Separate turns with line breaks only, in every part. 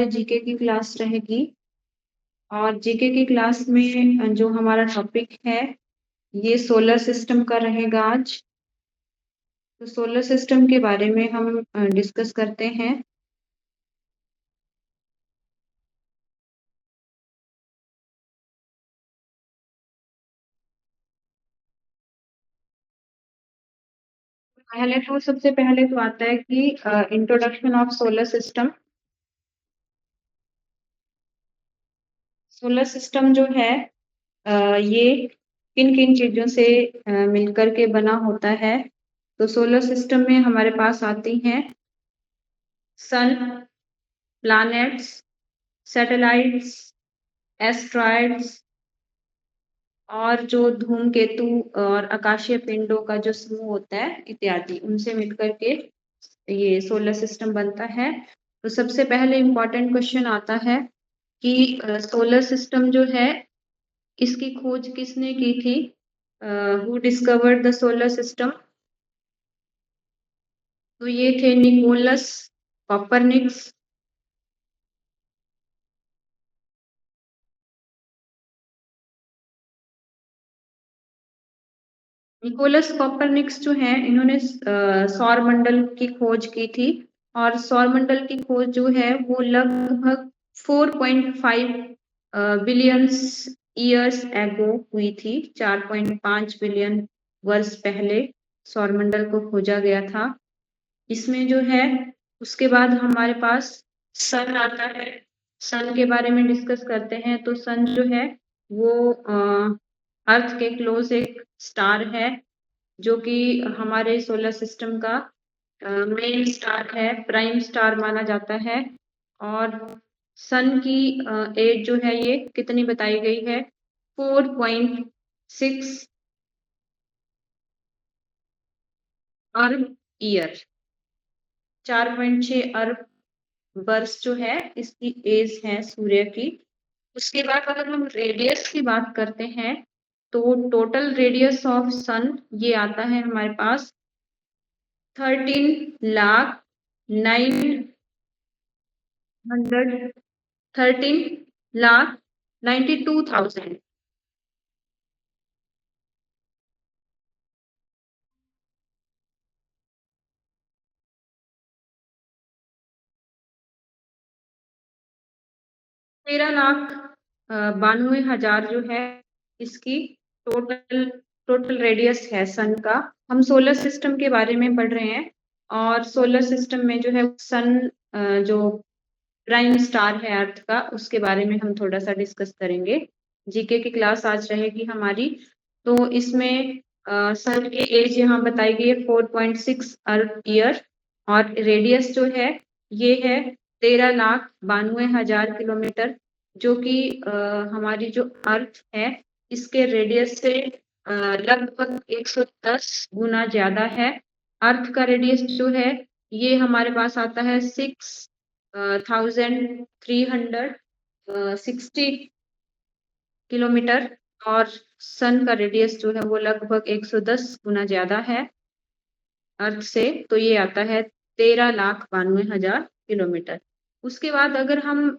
GK की class रहेगी और जीके की क्लास में जो हमारा टॉपिक है ये सोलर सिस्टम का रहेगा आज। तो सोलर सिस्टम के बारे में हम डिस्कस करते हैं। सबसे पहले तो आता है कि introduction of solar system. Solar system जो है ये किन किन चीजों से मिलकर के बना होता है। तो सोलर सिस्टम में हमारे पास आती हैं सन, प्लैनेट्स, सैटेलाइट्स, एस्ट्रॉइड्स और जो धूमकेतु और आकाशीय पिंडों का जो समूह होता है इत्यादि, उनसे मिलकर के ये सोलर सिस्टम बनता है। तो सबसे पहले इम्पोर्टेंट क्वेश्चन आता है कि सोलर सिस्टम जो है इसकी खोज किसने की थी? Who discovered the solar system? तो ये थे निकोलस कॉपरनिकस। निकोलस कॉपरनिकस जो है इन्होंने सौर मंडल की खोज की थी और सौर मंडल की खोज जो है वो लगभग 4.5 बिलियंस ईयर्स एगो हुई थी। 4.5 बिलियन वर्ष पहले सौर मंडल को खोजा गया था। इसमें जो है उसके बाद हमारे पास सन आता है। सन के बारे में डिस्कस करते हैं। तो सन जो है वो अर्थ के क्लोज एक स्टार है जो कि हमारे सोलर सिस्टम का मेन स्टार है, प्राइम स्टार माना जाता है। और सन की एज जो है ये कितनी बताई गई है? 4.6 अरब ईयर। 4.6 अरब वर्ष जो है इसकी एज है सूर्य की। उसके बाद अगर हम रेडियस की बात करते हैं तो टोटल रेडियस ऑफ सन ये आता है हमारे पास 13,92,000। 13,92,000 जो है इसकी टोटल टोटल रेडियस है सन का। हम सोलर सिस्टम के बारे में पढ़ रहे हैं और सोलर सिस्टम में जो है सन जो प्राइम स्टार है अर्थ का, उसके बारे में हम थोड़ा सा डिस्कस करेंगे। जीके की क्लास आज रहेगी हमारी। तो इसमें सन की एज यहाँ बताई गई है 4.6 अरब ईयर और रेडियस जो है ये है 13,92,000 किलोमीटर, जो कि हमारी जो अर्थ है इसके रेडियस से लगभग 110 गुना ज्यादा है। अर्थ का रेडियस जो है ये हमारे पास आता है 6,360 किलोमीटर और सन का रेडियस जो है वो लगभग 110 गुना ज्यादा है अर्थ से। तो ये आता है 13,92,000 किलोमीटर। उसके बाद अगर हम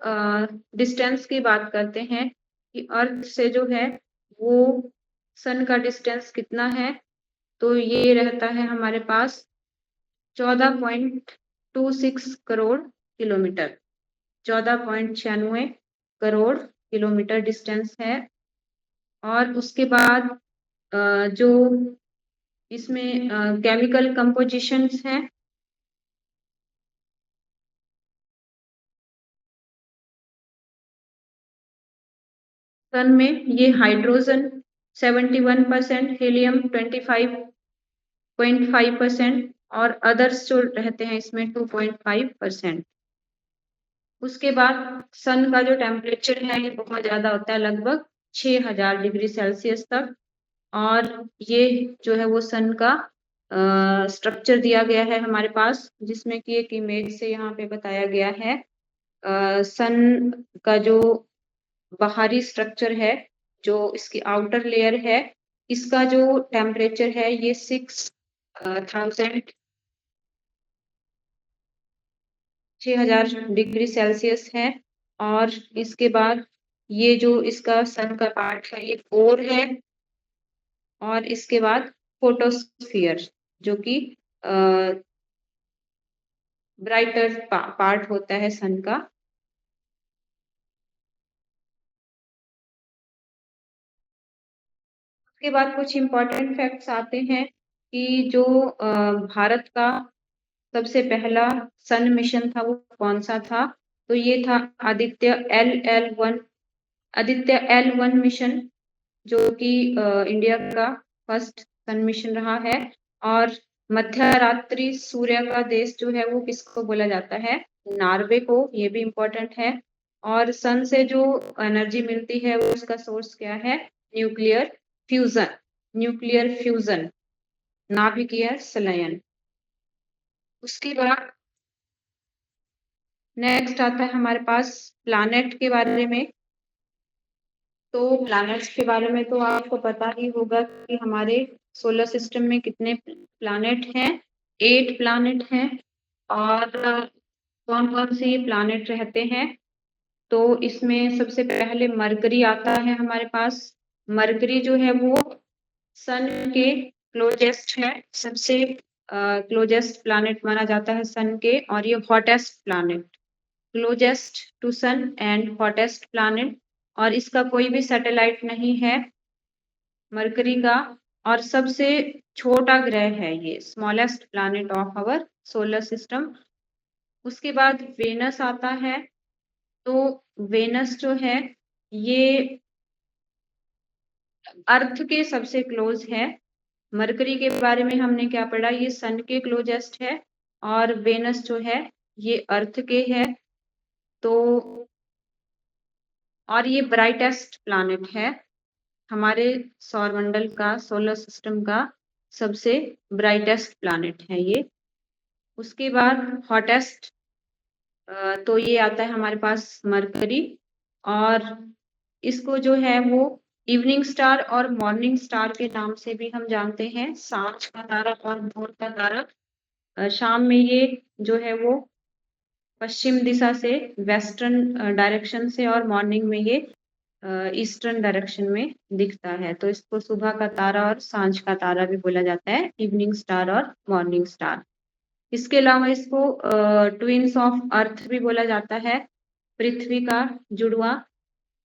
डिस्टेंस की बात करते हैं कि अर्थ से जो है वो सन का डिस्टेंस कितना है, तो ये रहता है हमारे पास 14.26 crore kilometre. 14.96 crore kilometre distance है। और उसके बाद जो इसमें केमिकल कंपोजिशंस हैं, सन में ये हाइड्रोजन 71%, हीलियम 25.5% और अदर्स जो रहते हैं इसमें 2.5%। उसके बाद सन का जो टेम्परेचर है ये बहुत ज्यादा होता है, लगभग 6,000 डिग्री सेल्सियस तक। और ये जो है वो सन का स्ट्रक्चर दिया गया है हमारे पास, जिसमें कि एक इमेज से यहाँ पे बताया गया है। सन का जो बाहरी स्ट्रक्चर है, जो इसकी आउटर लेयर है, इसका जो टेम्परेचर है ये 6,000 6000 डिग्री सेल्सियस है। और इसके बाद ये जो इसका सन का पार्ट है ये कोर है। और इसके बाद फोटोस्फियर जो कि ब्राइटर पार्ट होता है सन का। उसके बाद कुछ इम्पोर्टेंट फैक्ट्स आते हैं कि जो भारत का सबसे पहला सन मिशन था वो कौन सा था। तो ये था आदित्य L1 मिशन, जो कि इंडिया का फर्स्ट सन मिशन रहा है। और मध्यरात्रि सूर्य का देश जो है वो किसको बोला जाता है, नॉर्वे को। ये भी इम्पोर्टेंट है। और सन से जो एनर्जी मिलती है वो उसका सोर्स क्या है, न्यूक्लियर फ्यूजन। न्यूक्लियर फ्यूजन, नाभिकीय संलयन। उसके बाद नेक्स्ट आता है हमारे पास प्लैनेट के बारे में। तो प्लैनेट्स के बारे में तो आपको पता ही होगा कि हमारे सोलर सिस्टम में कितने प्लैनेट हैं, 8 प्लैनेट हैं। और कौन कौन से ये प्लैनेट रहते हैं, तो इसमें सबसे पहले मरकरी आता है हमारे पास। मरकरी जो है वो सन के क्लोजेस्ट है, सबसे क्लोजेस्ट प्लैनेट माना जाता है सन के। और ये hottest planet, closest to sun and hottest planet. और इसका कोई भी सैटेलाइट नहीं है मरकरी का। और सबसे छोटा ग्रह है ये, smallest planet of our solar system. उसके बाद वेनस आता है। तो वेनस जो है ये अर्थ के सबसे क्लोज है। मरकरी के बारे में हमने क्या पढ़ा, ये सन के क्लोजेस्ट है। और वेनस जो है ये अर्थ के है। तो और ये ब्राइटेस्ट प्लैनेट है हमारे सौरमंडल का, सोलर सिस्टम का सबसे ब्राइटेस्ट प्लैनेट है ये। उसके बाद हॉटेस्ट, तो ये आता है हमारे पास मरकरी। और इसको जो है वो इवनिंग स्टार और मॉर्निंग स्टार के नाम से भी हम जानते हैं, सांझ का तारा और भोर का तारा। शाम में ये जो है वो पश्चिम दिशा से, वेस्टर्न डायरेक्शन से, और मॉर्निंग में ये ईस्टर्न डायरेक्शन में दिखता है। तो इसको सुबह का तारा और सांझ का तारा भी बोला जाता है, इवनिंग स्टार और मॉर्निंग स्टार। इसके अलावा इसको ट्विन्स ऑफ अर्थ भी बोला जाता है, पृथ्वी का जुड़वा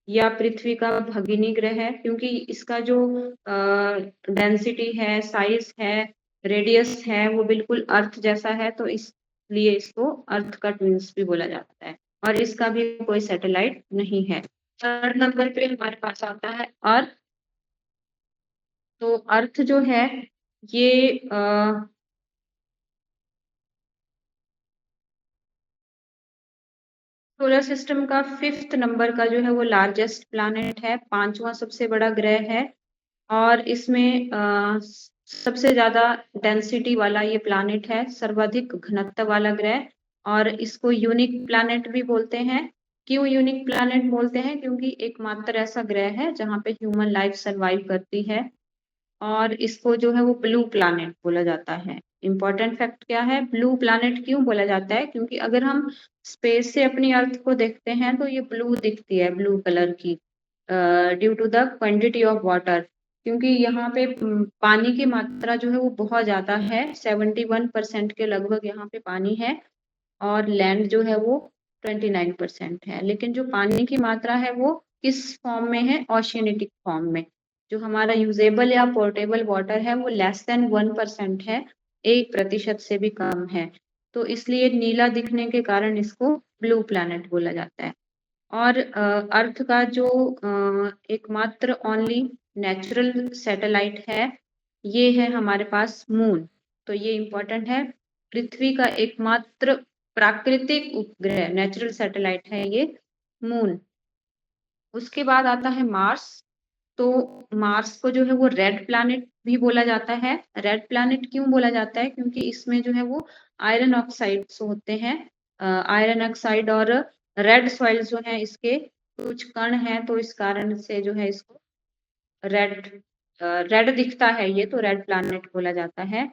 या पृथ्वी का भगिनी ग्रह है, क्योंकि इसका जो डेंसिटी है, साइज है, रेडियस है वो बिल्कुल अर्थ जैसा है। तो इसलिए इसको अर्थ का ट्विन्स भी बोला जाता है। और इसका भी कोई सैटेलाइट नहीं है। 3rd नंबर पे हमारे पास आता है अर्थ। तो अर्थ जो है ये सोलर सिस्टम का 5th नंबर का जो है वो लार्जेस्ट प्लैनेट है, 5वां सबसे बड़ा ग्रह है। और इसमें सबसे ज्यादा डेंसिटी वाला ये प्लैनेट है, सर्वाधिक घनत्व वाला ग्रह। और इसको यूनिक प्लैनेट भी बोलते हैं। क्यों यूनिक प्लैनेट बोलते हैं, क्योंकि एकमात्र ऐसा ग्रह है जहाँ पे ह्यूमन लाइफ सरवाइव करती है। और इसको जो है वो ब्लू प्लैनेट बोला जाता है। इम्पोर्टेंट फैक्ट क्या है, ब्लू प्लैनेट क्यों बोला जाता है, क्योंकि अगर हम स्पेस से अपनी अर्थ को देखते हैं तो ये ब्लू दिखती है, ब्लू कलर की, due to the quantity of water. क्योंकि यहाँ पे पानी की मात्रा जो है वो बहुत ज्यादा है, 71% के लगभग यहाँ पे पानी है। और लैंड जो है वो 29% है। लेकिन जो पानी की मात्रा है वो किस फॉर्म में है, ओशियनेटिक फॉर्म में। जो हमारा यूजेबल या पोर्टेबल वाटर है वो लेस देन 1% है, 1% से भी कम है। तो इसलिए नीला दिखने के कारण इसको ब्लू प्लैनेट बोला जाता है। और अर्थ का जो एकमात्र ओनली नेचुरल सैटेलाइट है ये है हमारे पास मून। तो ये इम्पोर्टेंट है, पृथ्वी का एकमात्र प्राकृतिक उपग्रह नेचुरल सैटेलाइट है ये मून। उसके बाद आता है मार्स। तो मार्स को जो है वो रेड प्लैनेट भी बोला जाता है। रेड प्लैनेट क्यों बोला जाता है, क्योंकि इसमें जो है वो आयरन ऑक्साइड्स होते हैं, आयरन ऑक्साइड। और रेड सॉइल जो है इसके कुछ कण हैं, तो इस कारण से जो है इसको रेड रेड दिखता है ये, तो रेड प्लैनेट बोला जाता है।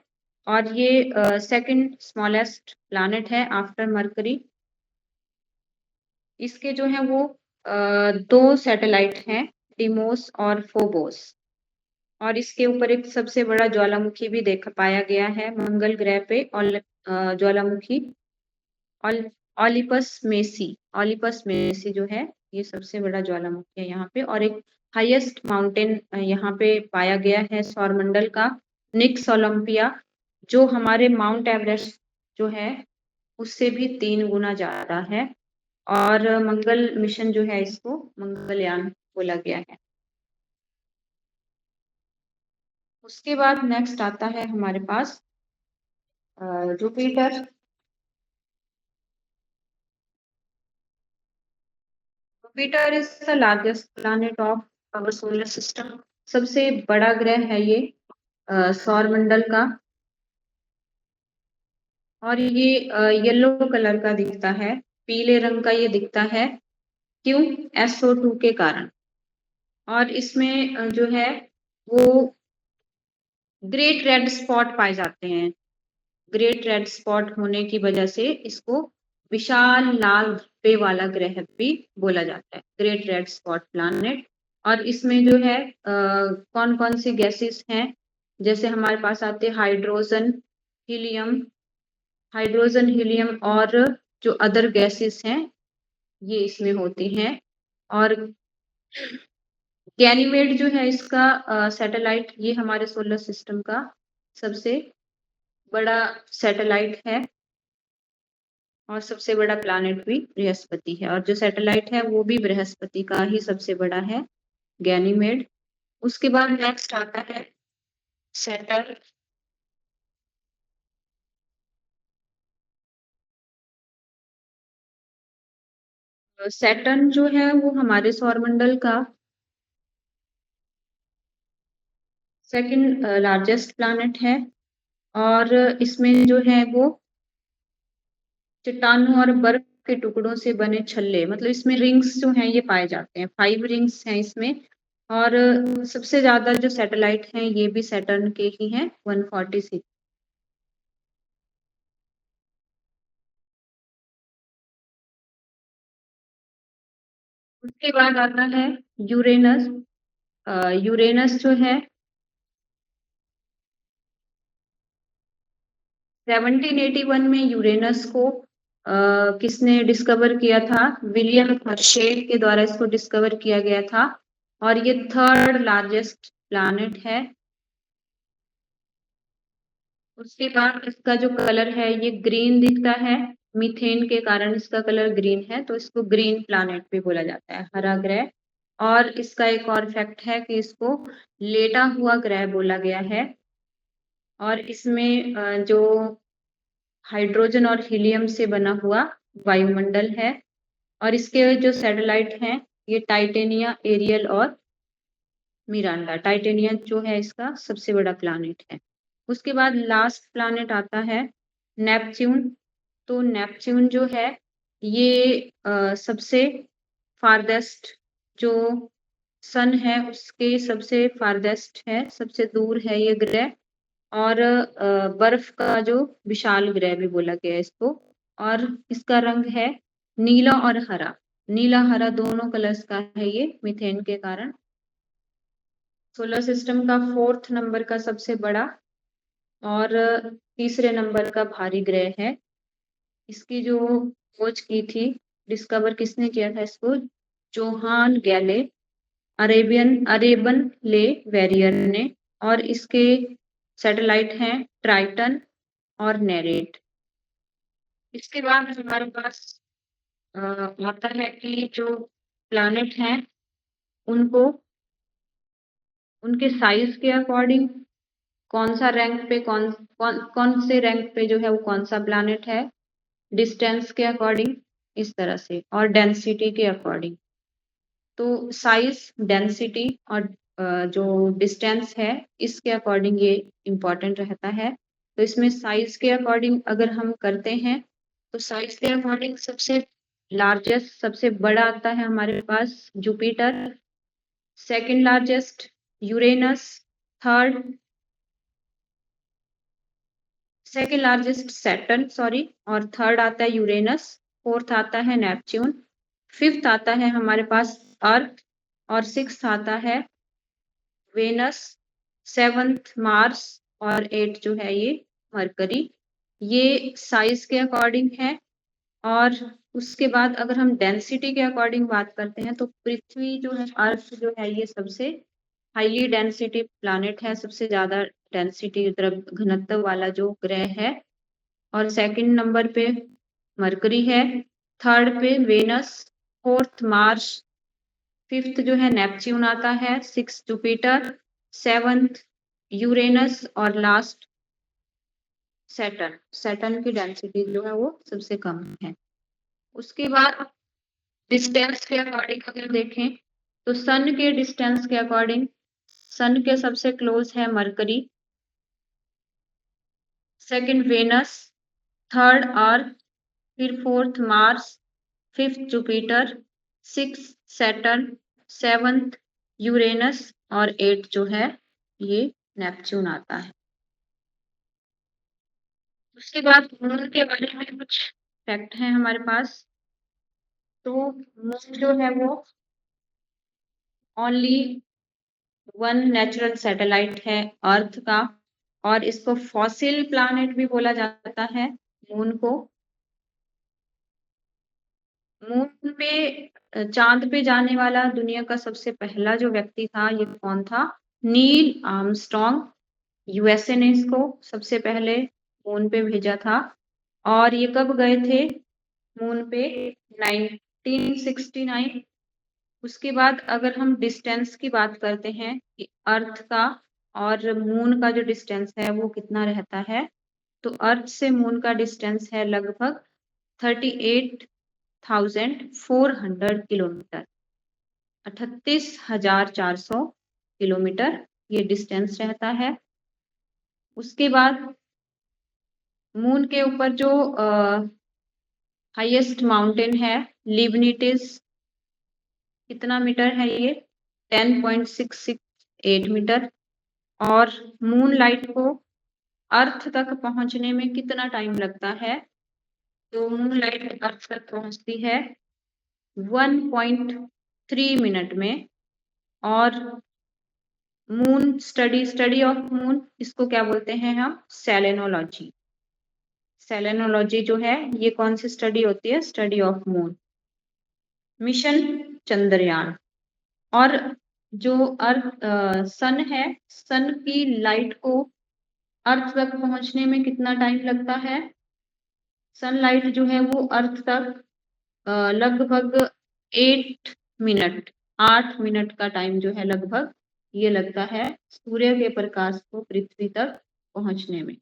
और ये सेकंड स्मॉलेस्ट प्लैनेट है आफ्टर मरकरी। इसके जो है वो 2 सैटेलाइट हैं, डिमोस और फोबोस। और इसके ऊपर एक सबसे बड़ा ज्वालामुखी भी देखा पाया गया है मंगल ग्रह पे, ज्वालामुखी ऑल ओलिपस मेसी जो है, ये सबसे बड़ा ज्वालामुखी है यहाँ पे। और एक हाईएस्ट माउंटेन यहाँ पे पाया गया है सौरमंडल का, निक्स ओलंपिया, जो हमारे माउंट एवरेस्ट जो है उससे भी 3 गुना ज्यादा है। और मंगल मिशन जो है, इसको मंगलयान बोला गया है। उसके बाद नेक्स्ट आता है हमारे पास Jupiter. Jupiter is the largest planet of our solar system. सबसे बड़ा ग्रह है ये सौरमंडल का। और ये येलो कलर का दिखता है, पीले रंग का ये दिखता है। क्यों? SO2 के कारण। और इसमें जो है वो ग्रेट रेड स्पॉट पाए जाते हैं। ग्रेट रेड स्पॉट होने की वजह से इसको विशाल लाल धब्बे वाला ग्रह भी बोला जाता है, ग्रेट रेड स्पॉट प्लैनेट। और इसमें जो है कौन कौन सी गैसेस हैं, जैसे हमारे पास आते हैं हीलियम हाइड्रोजन हीलियम और जो अदर गैसेस हैं ये इसमें होती हैं। और गैनीमेड जो है इसका सैटेलाइट, ये हमारे सोलर सिस्टम का सबसे बड़ा सैटेलाइट है। और सबसे बड़ा प्लैनेट भी बृहस्पति है, और जो सैटेलाइट है वो भी बृहस्पति का ही सबसे बड़ा है, गैनीमेड। उसके बाद नेक्स्ट आता है सैटर्न। सैटर्न जो है वो हमारे सौरमंडल का सेकंड लार्जेस्ट प्लैनेट है। और इसमें जो है वो चट्टानों और बर्फ के टुकड़ों से बने छल्ले, मतलब इसमें रिंग्स जो हैं ये पाए जाते हैं, 5 रिंग्स हैं इसमें। और सबसे ज्यादा जो सैटेलाइट हैं ये भी सैटर्न के ही हैं, 146। उसके बाद आता है यूरेनस। यूरेनस जो है 1781 में यूरेनस को किसने डिस्कवर किया था? विलियम हर्शेल के द्वारा इसको डिस्कवर किया गया था। और ये थर्ड लार्जेस्ट प्लैनेट है। उसके बाद इसका जो कलर है ये ग्रीन दिखता है, मीथेन के कारण इसका कलर ग्रीन है, तो इसको ग्रीन प्लैनेट भी बोला जाता है, हरा ग्रह। और इसका एक और फैक्ट है कि इसको लेटा हुआ ग्रह बोला गया है। और इसमें जो हाइड्रोजन और हीलियम से बना हुआ वायुमंडल है। और इसके जो सैटेलाइट हैं ये टाइटेनिया, एरियल और मिरांडा। टाइटेनिया जो है इसका सबसे बड़ा प्लैनेट है। उसके बाद लास्ट प्लैनेट आता है नेपच्यून। तो नेपच्यून जो है ये सबसे फारदेस्ट जो सन है उसके सबसे फारदेस्ट है, सबसे दूर है ये ग्रह। और बर्फ का जो विशाल ग्रह भी बोला गया है इसको। और इसका रंग है नीला और हरा, नीला हरा दोनों कलर्स का है ये, मीथेन के कारण। सोलर सिस्टम का 4th नंबर का सबसे बड़ा और तीसरे नंबर का भारी ग्रह है। इसकी जो खोज की थी, डिस्कवर किसने किया था इसको? जोहान गैले अरेबन ले वेरियर ने। और इसके सैटेलाइट हैं ट्राइटन और नेरेट। इसके बाद हमारे पास आता है कि जो प्लैनेट हैं उनको उनके साइज के अकॉर्डिंग कौन सा रैंक पे कौन से रैंक पे जो है वो कौन सा प्लैनेट है, डिस्टेंस के अकॉर्डिंग, इस तरह से, और डेंसिटी के अकॉर्डिंग। तो साइज, डेंसिटी और जो डिस्टेंस है इसके अकॉर्डिंग ये इम्पोर्टेंट रहता है। तो इसमें साइज के अकॉर्डिंग अगर हम करते हैं तो साइज के अकॉर्डिंग सबसे लार्जेस्ट, सबसे बड़ा आता है हमारे पास Jupiter, second largest Uranus, third second largest Saturn, sorry, और थर्ड आता है यूरेनस, फोर्थ आता है नेपच्यून, 5th आता है हमारे पास अर्थ और 6th आता है वेनस, 7th मार्स और 8 जो है ये मरकरी। ये साइज के अकॉर्डिंग है। और उसके बाद अगर हम डेंसिटी के अकॉर्डिंग बात करते हैं तो पृथ्वी जो है, अर्थ जो है, ये सबसे हाईली डेंसिटी प्लैनेट है, सबसे ज्यादा डेंसिटी घनत्व वाला जो ग्रह है। और सेकंड नंबर पे मरकरी है, थर्ड पे वेनस, फोर्थ मार्स, फिफ्थ जो है नेपच्यून आता है, सिक्स जुपिटर, सेवंथ यूरेनस और लास्ट सैटर्न। सैटर्न की डेंसिटी जो है वो सबसे कम है। उसके बाद डिस्टेंस के अकॉर्डिंग अगर देखें तो सन के डिस्टेंस के अकॉर्डिंग सन के सबसे क्लोज है मरकरी, सेकंड वेनस, थर्ड अर्थ, फिर fourth Mars, fifth Jupiter, six Saturn, seventh Uranus और 8 जो है ये नेपच्यून आता है। उसके बाद मून के बारे में कुछ फैक्ट है हमारे पास। तो मून जो है वो ओनली वन नेचुरल सैटेलाइट है अर्थ का, और इसको फॉसिल प्लैनेट भी बोला जाता है मून को। मून पे चांद पे जाने वाला दुनिया का सबसे पहला जो व्यक्ति था, ये कौन था? Neil Armstrong. यूएसए ने इसको सबसे पहले मून पे भेजा था। और ये कब गए थे मून पे? 1969। उसके बाद अगर हम डिस्टेंस की बात करते हैं कि अर्थ का और मून का जो डिस्टेंस है वो कितना रहता है, तो अर्थ से मून का डिस्टेंस है लगभग 38,400 किलोमीटर, 38,400 किलोमीटर ये डिस्टेंस रहता है। उसके बाद मून के ऊपर जो हाईएस्ट माउंटेन है लिबनिटिस, कितना मीटर है ये? 10.668 मीटर। और मून लाइट को अर्थ तक पहुंचने में कितना टाइम लगता है? तो मून लाइट अर्थ तक पहुंचती है 1.3 मिनट में। और मून स्टडी ऑफ मून, इसको क्या बोलते हैं हम? सेलेनोलॉजी। सेलेनोलॉजी जो है ये कौन सी स्टडी होती है? Study of moon. Mission Chandrayaan. और जो अर्थ सन है, सन की लाइट को अर्थ तक पहुंचने में कितना टाइम लगता है? सनलाइट जो है वो अर्थ तक लगभग 8 मिनट, 8 मिनट का टाइम जो है लगभग ये लगता है सूर्य के प्रकाश को पृथ्वी तक पहुंचने में।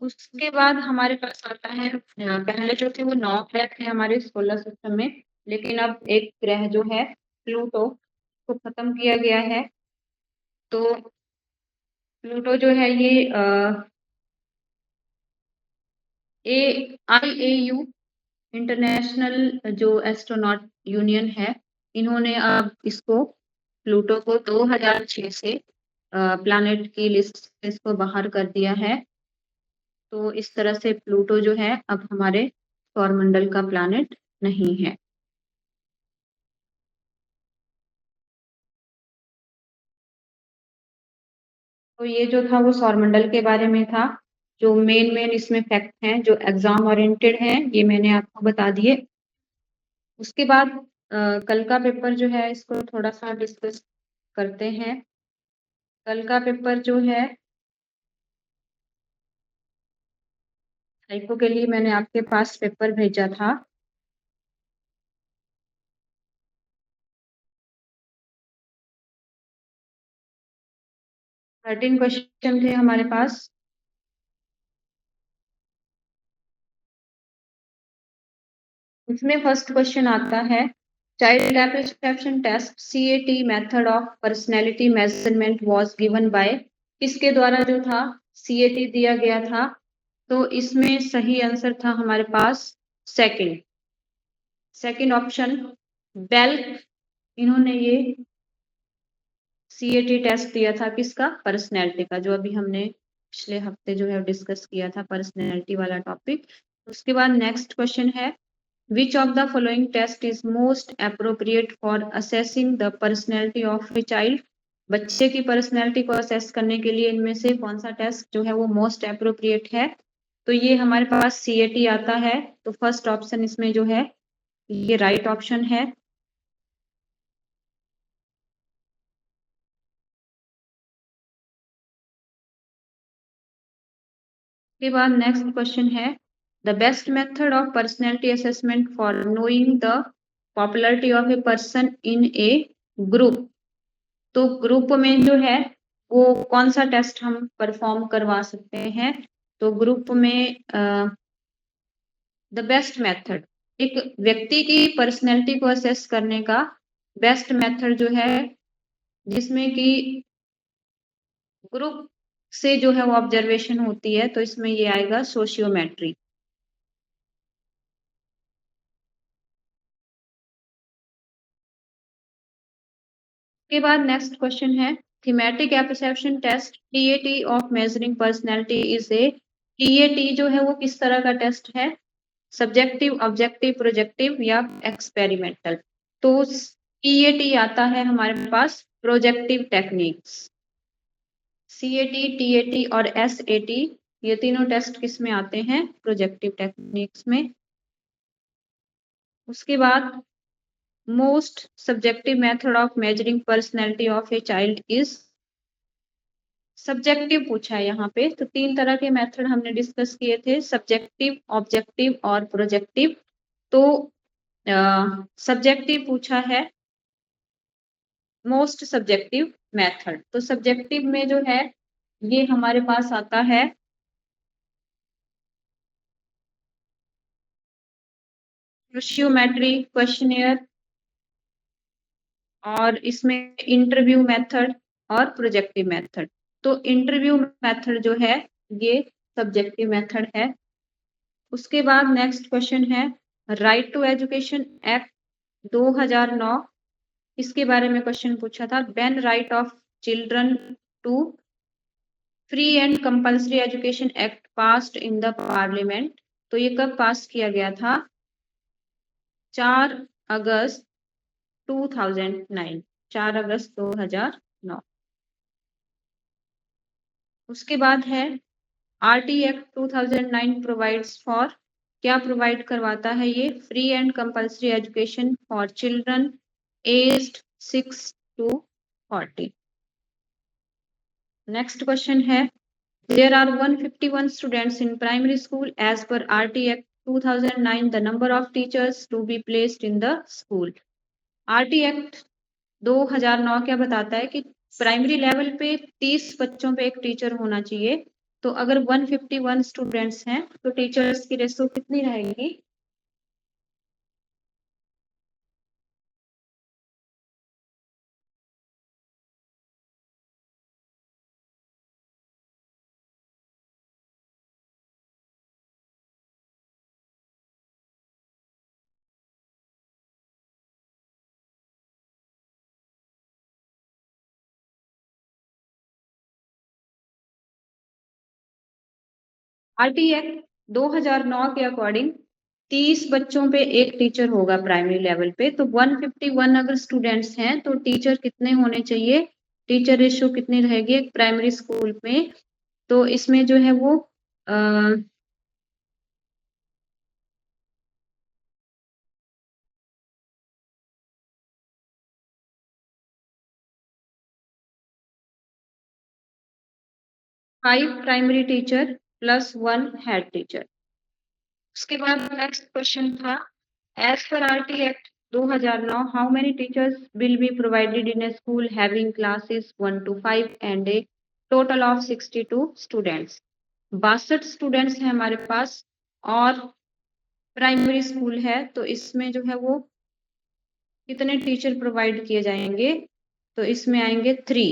उसके बाद हमारे पास आता है पहले जो थे वो 9 ग्रह थे हमारे सोलर सिस्टम में, लेकिन अब एक ग्रह जो है प्लूटो को खत्म किया गया है। तो प्लूटो जो है ये IAU इंटरनेशनल जो एस्ट्रोनॉट यूनियन है, इन्होंने अब इसको प्लूटो को 2006 से प्लैनेट की लिस्ट से इसको बाहर कर दिया है। तो इस तरह से प्लूटो जो है अब हमारे सौरमंडल का प्लैनेट नहीं है। तो ये जो था वो सौरमंडल के बारे में था। जो मेन इसमें फैक्ट हैं जो एग्जाम ओरिएंटेड हैं, ये मैंने आपको बता दिए। उसके बाद कल का पेपर जो है इसको थोड़ा सा डिस्कस करते हैं। कल का पेपर जो है हाइको के लिए मैंने आपके पास पेपर भेजा था। 13 क्वेश्चन थे हमारे पास। इसमें फर्स्ट क्वेश्चन आता है, child appreciation test CAT method of personality measurement was given by, किसके द्वारा जो था CAT दिया गया था? तो इसमें सही आंसर था हमारे पास सेकंड ऑप्शन बेल्क। इन्होंने ये CAT टेस्ट दिया था किसका? पर्सनैलिटी का, जो अभी हमने पिछले हफ्ते जो है डिस्कस किया था पर्सनैलिटी वाला टॉपिक। उसके बाद नेक्स्ट क्वेश्चन है, Which of the following test is most appropriate for assessing the personality of a child? बच्चे की पर्सनैलिटी को असेस करने के लिए इनमें से कौन सा टेस्ट जो है वो मोस्ट अप्रोप्रिएट है? तो ये हमारे पास CAT आता है। तो फर्स्ट ऑप्शन इसमें जो है ये राइट ऑप्शन है। के बाद नेक्स्ट क्वेश्चन है the best method of personality assessment for knowing the popularity of a person in A group. तो ग्रुप में जो है वो कौन सा टेस्ट हम परफॉर्म करवा सकते हैं? तो ग्रुप में द बेस्ट मेथड, एक व्यक्ति की पर्सनैलिटी को असेस करने का बेस्ट मेथड जो है जिसमें कि ग्रुप से जो है वो ऑब्जर्वेशन होती है, तो इसमें ये आएगा सोशियोमेट्री। के बाद नेक्स्ट क्वेश्चन है thematic appreciation test TAT of measuring personality is a. TAT जो है वो किस तरह का टेस्ट है? सब्जेक्टिव, ऑब्जेक्टिव, प्रोजेक्टिव या एक्सपेरिमेंटल? तो TAT आता है हमारे पास प्रोजेक्टिव टेक्निक्स। CAT, TAT और SAT ये तीनों टेस्ट किस में आते हैं? प्रोजेक्टिव टेक्निक्स में। उसके बाद most subjective method of measuring personality of a child is. Subjective पूछा है यहाँ पे, तो तीन तरह के मेथड हमने डिस्कस किए थे, सब्जेक्टिव, ऑब्जेक्टिव और प्रोजेक्टिव। तो सब्जेक्टिव पूछा है मोस्ट सब्जेक्टिव मेथड। तो सब्जेक्टिव में जो है ये हमारे पास आता है सोशियोमेट्री क्वेश्चनियर और इसमें इंटरव्यू मेथड और प्रोजेक्टिव मेथड। तो इंटरव्यू मेथड जो है ये सब्जेक्टिव मेथड है। उसके बाद नेक्स्ट क्वेश्चन है राइट टू एजुकेशन एक्ट 2009, इसके बारे में क्वेश्चन पूछा था। When right of children to free and compulsory education act passed in the parliament. तो ये कब पास किया गया था? 4 अगस्त 2009, 4 अगस्त 2009। उसके बाद है RT एक्ट 2009 प्रोवाइड्स फॉर, क्या प्रोवाइड करवाता है ये? Free and compulsory education for children aged 6 to 40। Next question है there are 151 students in primary school age पर RT act 2009 the number of teachers to be placed in the school. RT act 2009 क्या बताता है कि primary level पे 30 बच्चों पे एक टीचर होना चाहिए। तो अगर 151 स्टूडेंट्स हैं तो टीचर्स की रेशो कितनी रहेगी? RT एक्ट 2009 के अकॉर्डिंग 30 बच्चों पे एक टीचर होगा प्राइमरी लेवल पे। तो 151 अगर स्टूडेंट्स हैं तो टीचर कितने होने चाहिए? टीचर रेशियो कितनी रहेगी एक प्राइमरी स्कूल में? तो इसमें जो है वो 5 primary teacher plus 1 head teacher. उसके बाद नेक्स्ट क्वेश्चन था एज पर RT act 2009 how many teachers will be provided in a school having classes 1 to 5 and a total of 62 students. 62 students हैं हमारे पास और प्राइमरी स्कूल है, तो इसमें जो है वो कितने टीचर प्रोवाइड किए जाएंगे? तो इसमें आएंगे 3।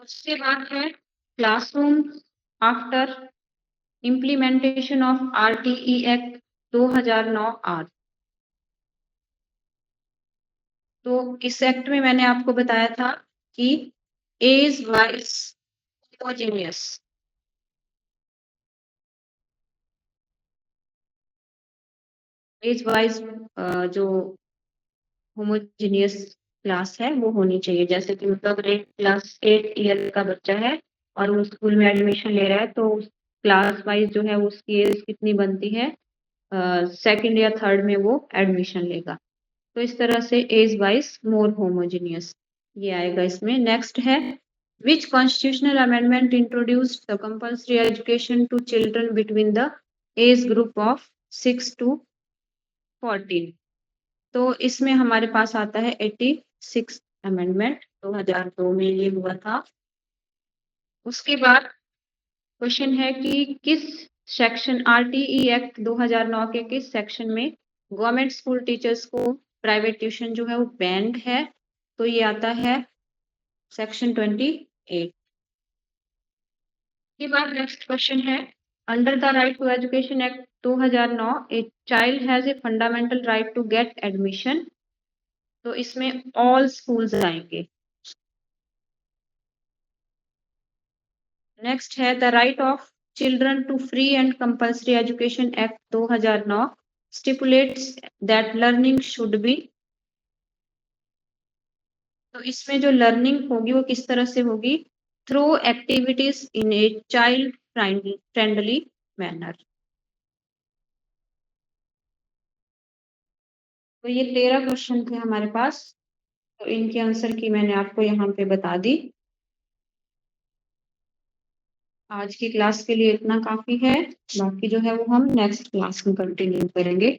उसके बाद है classroom after implementation of RTE act 2009 are. तो इस एक्ट में मैंने आपको बताया था कि age wise homogeneous age wise जो होमोजेनियस क्लास है वो होनी चाहिए। जैसे कि मतलब एक क्लास 8 ईयर का बच्चा है और वो स्कूल में एडमिशन ले रहा है, तो क्लास वाइज जो है उसकी एज कितनी बनती है, सेकंड या थर्ड में वो एडमिशन लेगा। तो इस तरह से एज वाइज मोर होमोजेनियस ये आएगा इसमें। नेक्स्ट है, which constitutional amendment introduced the compulsory education to children between the age group of 6 to 14। तो इसमें हमारे पास आता है 86 अमेंडमेंट 2002 में ये हुआ था। उसके बाद क्वेश्चन है कि किस सेक्शन आरटीई एक्ट 2009 के किस सेक्शन में गवर्नमेंट स्कूल टीचर्स को प्राइवेट ट्यूशन जो है वो बैंड है। तो ये आता है सेक्शन 28 के बाद। नेक्स्ट क्वेश्चन है, under the right to education act 2009 a child has a fundamental right to get admission. तो इसमें ऑल स्कूल्स आएंगे। नेक्स्ट है, the right of children to free and compulsory education act 2009 stipulates that learning should be. तो इसमें जो learning होगी वो किस तरह से होगी, through activities in a child friendly manner. तो ये 13 क्वेश्चन थे हमारे पास, तो इनके आंसर की मैंने आपको यहाँ पे बता दी। आज की क्लास के लिए इतना काफी है, बाकी जो है वो हम नेक्स्ट क्लास में कंटिन्यू करेंगे।